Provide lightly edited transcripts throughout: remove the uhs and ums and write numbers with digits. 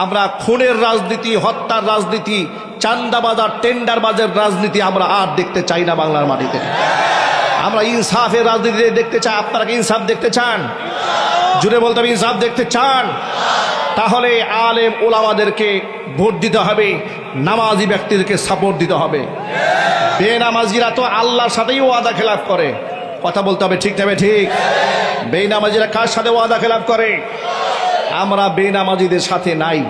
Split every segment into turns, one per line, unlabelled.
আমরা খুনের রাজনীতি, হত্যার রাজনীতি, চান্দাবাজার, টেন্ডারবাজের রাজনীতি আমরা আর দেখতে চাই না বাংলার মাটিতে। আমরা ইনসাফের রাজনীতি দেখতে চাই। আপনারা কি ইনসাফ দেখতে চান? জুড়ে বলতে হবে, ইনসাফ দেখতে চান? তাহলে আলেম ওলামাদেরকে ভোট দিতে হবে, নামাজি ব্যক্তিদেরকে সাপোর্ট দিতে হবে। বেনামাজিরা তো আল্লাহর সাথেই ওয়াদা খেলাফ করে। কথা বলতে হবে, ঠিক না ঠিক? বেনামাজিরা কার সাথে ওয়াদা খেলাফ করে? আমরা বেনামাজিদের সাথে নাই।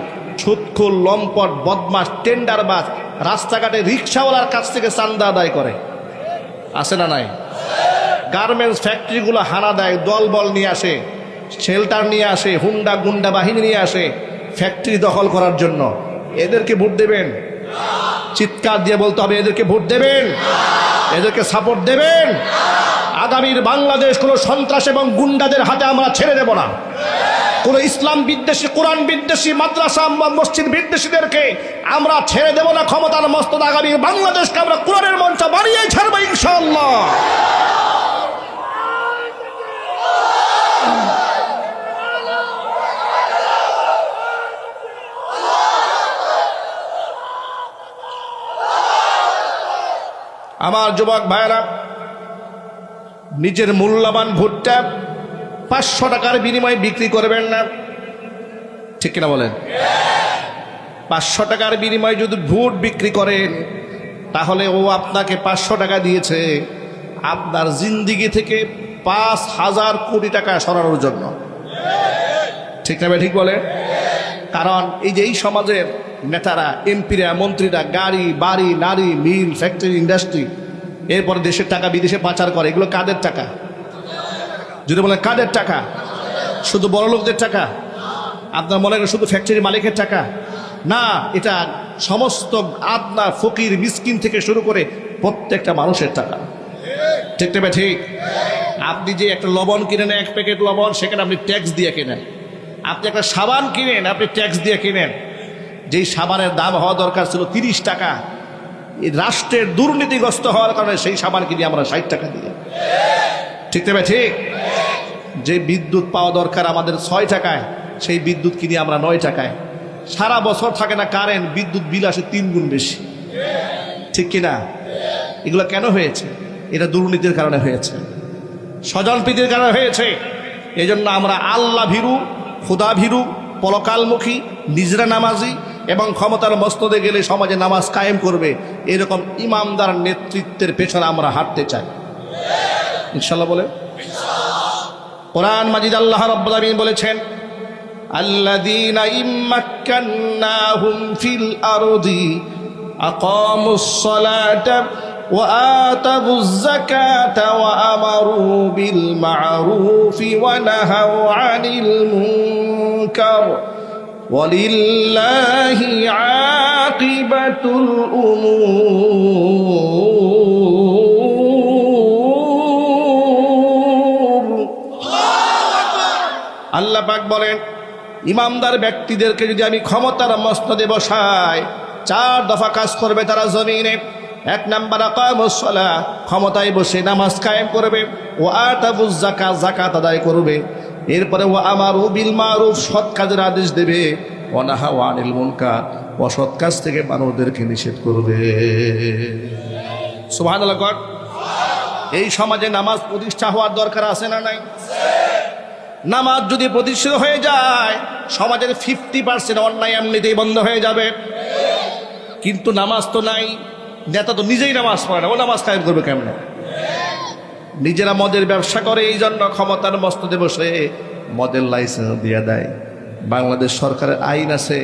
সুদখোর, লম্পট, বদমাস, টেন্ডারবাজ, রাস্তাঘাটে রিক্সাওয়ালার কাছ থেকে চান্দা আদায় করে, আছে না নাই? গার্মেন্টস ফ্যাক্টরিগুলো হানা দেয়, দলবল নিয়ে আসে, শেল্টার নিয়ে আসে, হুন্ডা গুন্ডা বাহিনী নিয়ে আসে ফ্যাক্টরি দখল করার জন্য। এদেরকে ভোট দেবেন? চিৎকার দিয়ে বলতে হবে, এদেরকে ভোট দেবেন? এদেরকে সাপোর্ট দেবেন? আগামীর বাংলাদেশ কোনো সন্ত্রাস এবং গুন্ডাদের হাতে আমরা ছেড়ে দেব না। কোন ইসলাম বিদ্বেষী, কোরআন বিদ্বেষী, মাদ্রাসা মসজিদ বিদ্বেষীদেরকে আমরা ছেড়ে দেব না। ক্ষমতার মস্তদ আগামীর বাংলাদেশকে আমরা কোরআনের মঞ্চ বাড়িয়ে ছাড়বো ইনশাআল্লাহ। আমার যুবক ভাইরা, নিজের মূল্যবান ভোটটা 500 টাকার বিনিময়ে বিক্রি করবেন না, ঠিক কিনা বলেন? 500 টাকার বিনিময়ে যদি ভোট বিক্রি করেন, তাহলে ও আপনাকে 500 টাকা দিয়েছে আপনার জিন্দিগি থেকে 5,000 কোটি টাকা সরানোর জন্য, ঠিক না? ঠিক বলে? কারণ এই যে এই সমাজের নেতারা, এমপিরা, মন্ত্রীরা গাড়ি বাড়ি, নারী, মিল, ফ্যাক্টরি, ইন্ডাস্ট্রি, এরপরে দেশের টাকা বিদেশে পাচার করে। এগুলো কাদের টাকা? যদি বলেন কাদের টাকা? শুধু বড় লোকদের টাকা? আপনার মনে করেন শুধু ফ্যাক্টরি মালিকের টাকা? না, এটা সমস্ত আদনা, ফকির, মিসকিন থেকে শুরু করে প্রত্যেকটা মানুষের টাকা, ঠিক না ঠিক? আপনি যে একটা লবণ কিনেন, 1 প্যাকেট লবণ, সেখানে আপনি ট্যাক্স দিয়ে কেনেন। আপনি একটা সাবান কিনেন, আপনি ট্যাক্স দিয়ে কিনেন। যেই সাবানের দাম হওয়া দরকার ছিল 30 টাকা, এই রাষ্ট্রের দুর্নীতিগ্রস্ত হওয়ার কারণে সেই সাবান কিনি আমরা 60 টাকা দিয়ে, ঠিক না ঠিক? যে বিদ্যুৎ পাওয়া দরকার আমাদের 6 টাকায়, সেই বিদ্যুৎ কিনি আমরা 9 টাকায়। সারা বছর থাকে না কারেন্ট, বিদ্যুৎ বিল আসে 3 গুণ বেশি, ঠিক কিনা? এগুলো কেন হয়েছে? এটা দুর্নীতির কারণে হয়েছে, স্বজনপ্রীতির কারণে হয়েছে। এই জন্য আমরা আল্লাহ ভীরু, খুদা ভীরু, পরকালমুখী, নিজরা নামাজি এবং ক্ষমতার মস্তদে গেলে সমাজে নামাজ কায়েম করবে, এরকম ইমামদার নেতৃত্বের পেছনে আমরা হাঁটতে চাই ইনশাআল্লাহ। বলে কোরআন মাজিদ আল্লাহ রাব্বুল আলামিন বলেছেন, আল্লাযীনা ইম্মাক্কান্নাহুম ফিল আরদি আকামুস সালাতা ওয়া আতাবুজ যাকাতা ওয়া আমারু বিল মা'রুফি ওয়া নাহাউ আনিল মুনকার ওয়ালিল্লাহি আকিবাতুল উমুর। আল্লাহ পাক বলেন, ইমামদার ব্যক্তিদেরকে যদি আমি ক্ষমতার মস্তদে বসাই, 4 দফা কাজ করবে তারা জমিনে। 1 নাম্বার আকামুস সালাহ, ক্ষমতায় বসে নামাজ কায়েম করবে। ও আতাবুজ যাকাত, যাকাত আদায় করবে। এরপরে ও আমারু বিল মারুফ, সৎ কাজের আদেশ দেবে। ও নাহাউ আনিল মুনকার, অসৎ কাজ থেকে মানুষদেরকে নিষেধ করবে। সুবহানাল্লাহ। এই সমাজে নামাজ প্রতিষ্ঠা হওয়ার দরকার আছে না নাই? নামাজ যদি প্রতিষ্ঠিত হয়ে যায়, সমাজের 50% অন্যায় এমনিতেই বন্ধ হয়ে যাবে। কিন্তু নামাজ তো নাই, নেতা তো নিজেই নামাজ পড়ে না, ও নামাজ কায়েম করবে কেমনে? নিজেরা মদের ব্যবসা করে, এই জন্য ক্ষমতার মস্তদে বসে মদের লাইসেন্স দিয়ে দেয়। বাংলাদেশ সরকারের আইন আছে,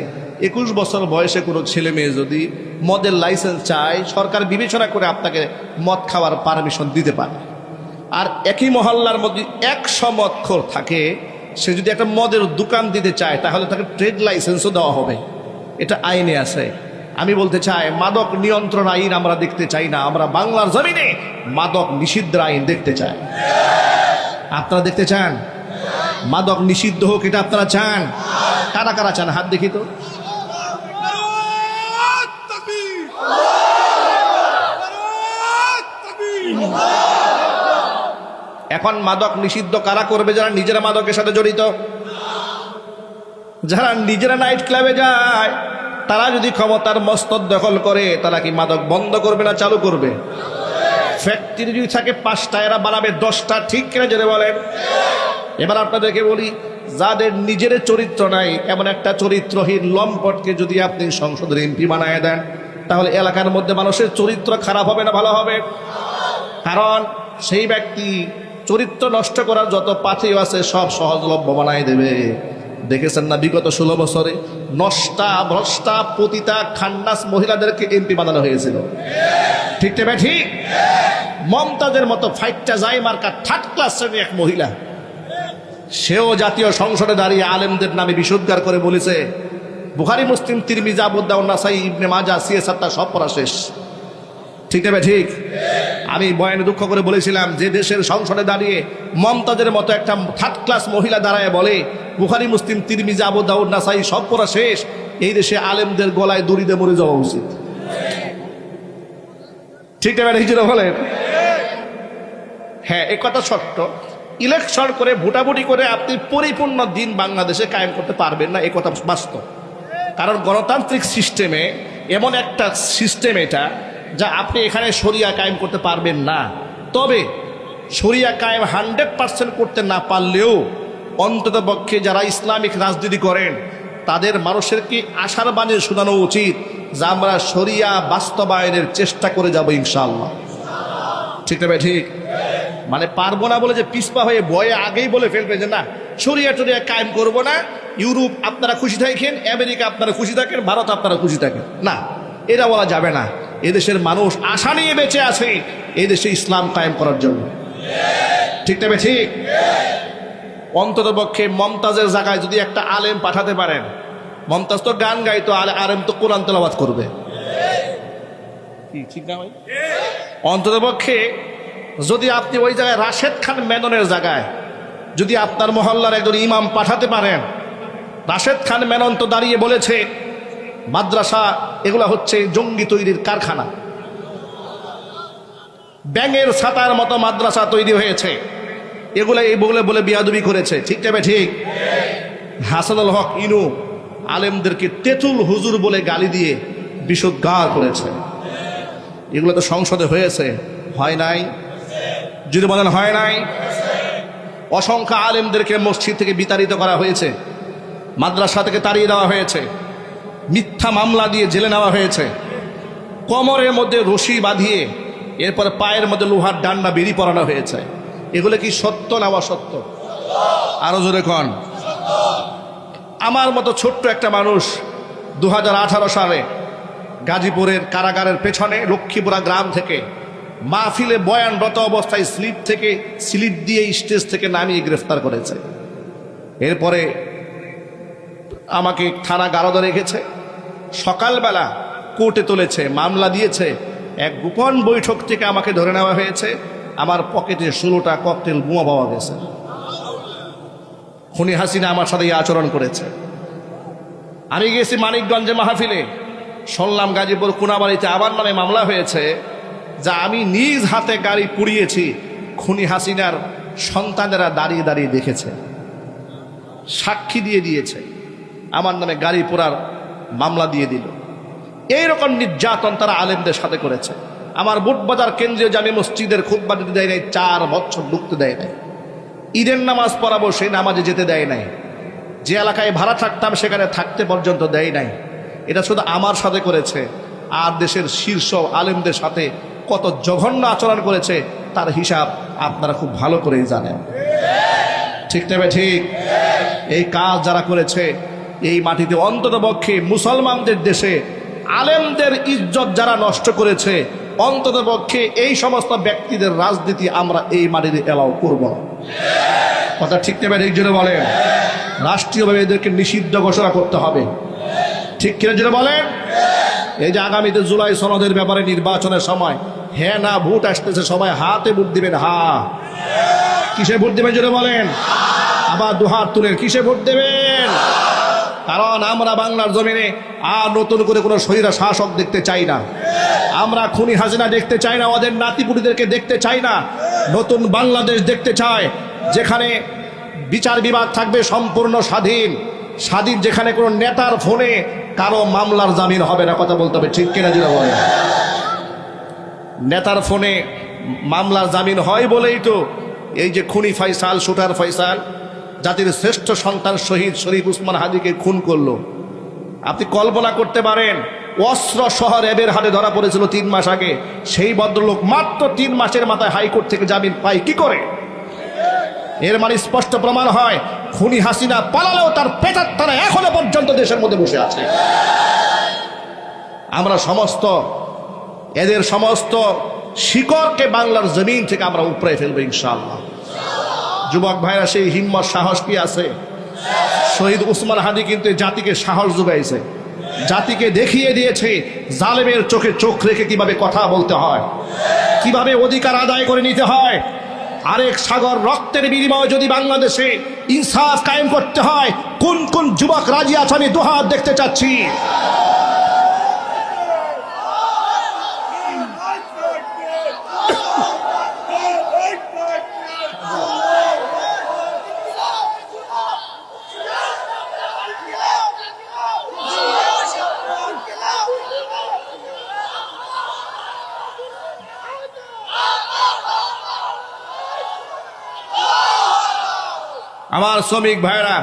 21 বছর বয়সে কোনো ছেলে মেয়ে যদি মদের লাইসেন্স চায়, সরকার বিবেচনা করে আপনাকে মদ খাওয়ার পারমিশন দিতে পারে। আর একই মহল্লার মধ্যে 100 মদখোর থাকে, সে যদি একটা মদের দোকান দিতে চায়, তাহলে তাকে ট্রেড লাইসেন্সও দেওয়া হবে। এটা আইনে আছে। আমি বলতে চাই, মাদক নিয়ন্ত্রণ আইন আমরা দেখতে চাই না, আমরা বাংলার জমিনে মাদক নিষিদ্ধ আইন দেখতে চাই। আপনারা দেখতে চান মাদক নিষিদ্ধ হোক? এটা আপনারা চান? কারা কারা চান? হাত দেখি তো। এখন মাদক নিষিদ্ধ কারা করবে? যারা নিজেরা মাদকের সাথে জড়িত। যারা নিজেরা নাইট ক্লাবে যায় তারা যদি ক্ষমতার মস্তক দখল করে, তারা কি মাদক বন্ধ করবে না চালু করবে? ফ্যাক্টরি যদি থাকে 5টা, এরা বানাবে 10টা। ঠিক কিনা জেনে বলেন? এবার আপনাদেরকে বলি, যাদের নিজের চরিত্র নাই, এমন একটা চরিত্রহীন লম্পটকে যদি আপনি সংসদের এমপি বানায় দেন, তাহলে এলাকার মধ্যে মানুষের চরিত্র খারাপ হবে না ভালো হবে? কারণ সেই ব্যক্তি চরিত্র নষ্ট করার যত পাথেয় আছে সব সহজলভ্য বানায় দেবে। দেখেছেন না বিগত 16 বছরে নষ্টা ভ্রষ্টা পতিতা খান্নাস মহিলাদেরকে এমপি বানানো হয়েছিল? ঠিক না ঠিক? মমতাজের মতো ফাইটটা যায় মার্কা 3rd ক্লাস শ্রেণীর এক মহিলা, সেও জাতীয় সংসদে দাঁড়িয়ে আলেমদের নামে বিশুদ্ধার করে বলেছে বুখারী মুসলিম তিরমিজি আবু দাউদ নাসাই ইবনে মাজাহ সিয়াসাতটা সব পড়া শেষ। ঠিক না ঠিক? আমি বয়ানে দুঃখ করে বলেছিলাম, যে দেশের সংসদে দাঁড়িয়ে মমতাজের মতো একটা 3rd ক্লাস মহিলা দাঁড়ায় বলে বুখারী মুসলিম তিরমিজি আবু দাউদ নাসাই সব পড়া শেষ, এই দেশে আলেমদের গলায় দড়ি দিয়ে মরে যাওয়া উচিত। ঠিক না হিজরা বলেন? হ্যাঁ, এই কথা সত্য। ইলেকশন করে ভোটাভুটি করে আপনি পরিপূর্ণ দিন বাংলাদেশে কায়েম করতে পারবেন না, এই কথা বাস্তব। কারণ গণতান্ত্রিক সিস্টেমে এমন একটা সিস্টেম এটা, যা আপনি এখানে শরিয়া কায়েম করতে পারবেন না। তবে শরিয়া কায়েম 100% করতে না পারলেও অন্ততপক্ষে যারা ইসলামিক রাজনীতি করেন তাদের মানুষের কি আশার বাণী শোনানো উচিত যে আমরা শরিয়া বাস্তবায়নের চেষ্টা করে যাব ইনশাআল্লাহ। ঠিক না ঠিক? মানে পারবো না বলে যে পিছপা হয়ে বয়ে আগেই বলে ফেলবে যে না শরিয়া টরিয়া কায়েম করবো না, ইউরোপ আপনারা খুশি থাকেন, আমেরিকা আপনারা খুশি থাকেন, ভারত আপনারা খুশি থাকেন, না, এটা বলা যাবে না। এদেশের মানুষ আশা নিয়ে বেঁচে আছে এই দেশে ইসলাম কায়েম করার জন্য। ঠিক না ঠিক? অন্ততপক্ষে মমতাজের জায়গায় যদি একটা আলেম পাঠাতে পারেন, মমতাজ তো গান গাইতো, আলেম তো কোরআন তেলাওয়াত করবে। ঠিক না ভাই? অন্ততপক্ষে যদি আপনি ওই জায়গায় রাশেদ খান মেননের জায়গায় যদি আপনার মহল্লার একজন ইমাম পাঠাতে পারেন, রাশেদ খান মেনন তো দাঁড়িয়ে বলেছে মাদ্রাসা এগুলা হচ্ছে জঙ্গি তৈরির কারখানা, ব্যাঙের ছাতার মতো মাদ্রাসা তৈরি হয়েছে, এগুলা এই বলে বলে বিয়াদবি করেছে। ঠিক না ঠিক? হাসানুল হক ইনু আলেমদেরকে তেঁতুল হুজুর বলে গালি দিয়ে বিশুদ্ধার করেছে। এগুলো তো সংসদে হয়েছে, হয় নাই? যদি বলেন হয় নাই? অসংখ্য আলেমদেরকে মসজিদ থেকে বিতাড়িত করা হয়েছে, মাদ্রাসা থেকে তাড়িয়ে দেওয়া হয়েছে, মিথ্যা মামলা দিয়ে জেলে নেওয়া হয়েছে, কোমরের মধ্যে রশি বাঁধিয়ে এরপরে পায়ের মধ্যে লোহার ডান্ডা বেরি পরানো হয়েছে। এগুলো কি সত্য না অসত্য? আরো জোরে কন। আমার মতো ছোট্ট একটা মানুষ 2018 সালে গাজীপুরের কারাগারের পেছনে লক্ষ্মীপুরা গ্রাম থেকে মাহফিলে বয়ানরত অবস্থায় স্লিপ দিয়ে স্টেজ থেকে নামিয়ে গ্রেফতার করেছে। এরপরে আমাকে থানা গারদে রেখেছে, সকালবেলা কোর্টে তুলেছে, মামলা দিয়েছে। এক গোপন বৈঠক থেকে আমাকে ধরে নেওয়া হয়েছে, আমার পকেটে 16টা ককটেল বোমা পাওয়া গেছে। খুনি হাসিনা আমার সাথে এই আচরণ করেছে। আমি গেছি মানিকগঞ্জে মাহফিলে, শুনলাম গাজীপুর কোনাবাড়িতে আমার নামে মামলা হয়েছে, যা আমি নিজ হাতে গাড়ি পুড়িয়েছি, খুনি হাসিনার সন্তানেরা দাঁড়িয়ে দাঁড়িয়ে দেখেছে, সাক্ষী দিয়ে দিয়েছে, আমার নামে গাড়ি পোড়ার মামলা দিয়ে দিল। এইরকম নির্যাতন তারা আলেমদের সাথে করেছে। আমার বুটবাজার কেন্দ্রীয় জামে মসজিদের খুতবা দিতে দেয় নাই, 4 বছর ঢুকতে দেয় নাই। ঈদের নামাজ পড়াবো, সেই নামাজে যেতে দেয় নাই। যে এলাকায় ভাড়া থাকতাম সেখানে থাকতে পর্যন্ত দেয় নাই। এটা শুধু আমার সাথে করেছে, আর দেশের শীর্ষ আলেমদের সাথে কত জঘন্য আচরণ করেছে তার হিসাব আপনারা খুব ভালো করেই জানেন। ঠিক না ঠিক? এই কাজ যারা করেছে এই মাটিতে, অন্ততপক্ষে মুসলমানদের দেশে আলেমদের ইজ্জত যারা নষ্ট করেছে, অন্ততপক্ষে এই সমস্ত ব্যক্তিদের রাজনীতি আমরা এই মাটিতে এলাও করব না। কথা ঠিক না ঠিক? জন্য বলেন রাষ্ট্রীয়ভাবে এদেরকে নিষিদ্ধ ঘোষণা করতে হবে। ঠিক কিনা যেটা বলেন? এই যে আগামীতে জুলাই সনদের ব্যাপারে নির্বাচনের সময় হ্যাঁ না ভোট আসতেছে, সবাই হাতে ভোট দিবেন। কিসে ভোট দেবেন যেটা বলেন? আবার দুহাত তুলেন, কিসে ভোট দেবেন? কারণ আমরা বাংলার জমিনে আর নতুন করে কোনো স্বৈরা শাসক দেখতে চাই না। আমরা খুনি হাসিনা দেখতে চাই না, ওদের নাতিপুতিদেরকে দেখতে চাই না। নতুন বাংলাদেশ দেখতে চায়, যেখানে বিচার বিভাগ থাকবে সম্পূর্ণ স্বাধীন, স্বাধীন, যেখানে কোনো নেতার ফোনে কারো মামলার জামিন হবে না। কথা বলতে হবে, ঠিক কিনা যেটা বলে। নেতার ফোনে মামলার জামিন হয় বলেই তো এই যে খুনি ফয়সাল, শুটার ফয়সাল জাতির শ্রেষ্ঠ সন্তান শহীদ শরীফ উসমান হাদিকে খুন করলো। আপনি কল্পনা করতে পারেন, অস্ত্র সহ র্যাবের হাতে ধরা পড়েছিল 3 মাস আগে। সেই ভদ্রলোক মাত্র 3 মাসের মাথায় হাইকোর্ট থেকে জামিন পায় কি করে? এর মানে স্পষ্ট প্রমাণ হয়, খুনি হাসিনা পালালেও তার পেটার তারা এখনো পর্যন্ত দেশের মধ্যে বসে আছে। আমরা এদের সমস্ত শিকড়কে বাংলার জমিন থেকে আমরা উপড়ে ফেলবো ইনশাআল্লাহ। যুবক ভাইরা, সেই হিম্মত সাহস কি আছে? শহীদ উসমান হাদি কিন্তু জাতিকে সাহস যোগাইছে, জাতিকে দেখিয়ে দিয়েছে জালেমের চোখে চোখ রেখে কিভাবে কথা বলতে হয়, কিভাবে অধিকার আদায় করে নিতে হয়। আরেক সাগর রক্তের বিনিময়ে যদি বাংলাদেশে ইনসাফ কায়েম করতে হয়, কোন কোন যুবক রাজি আছে আমি দুহাত দেখতে চাচ্ছি। আমার শ্রমিক ভাইরা,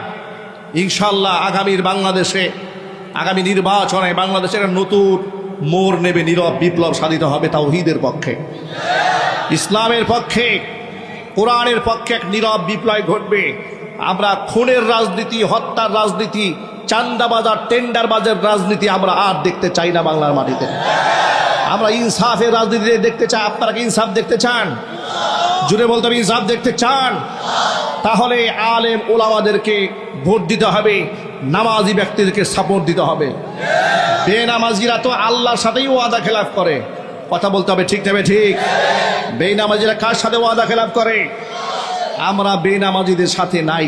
ইনশাল্লাহ আগামীর বাংলাদেশে, আগামী নির্বাচনে বাংলাদেশের নতুন মোড় নেবে, নীরব বিপ্লব সাধিত হবে তাওহীদের পক্ষে, ইসলামের পক্ষে, কোরআনের পক্ষে এক নীরব বিপ্লব ঘটবে। আমরা খুনের রাজনীতি, হত্যার রাজনীতি, চান্দাবাজার, টেন্ডারবাজের রাজনীতি আমরা আর দেখতে চাই না বাংলার মাটিতে। আমরা ইনসাফের রাজনীতি দেখতে চাই। আপনারা কি ইনসাফ দেখতে চান? জুড়ে বলতে হবে, ইনসাফ দেখতে চান? তাহলে আলেম ওলামাদেরকে ভোট দিতে হবে, নামাজি ব্যক্তিদেরকে সাপোর্ট দিতে হবে। বেনামাজিরা তো আল্লাহর সাথেই ওয়াদা খেলাফ করে। কথা বলতে হবে, ঠিক তবে ঠিক। বেনামাজিরা কার সাথে ওয়াদা খেলাফ করে? আমরা বেনামাজিদের সাথে নাই।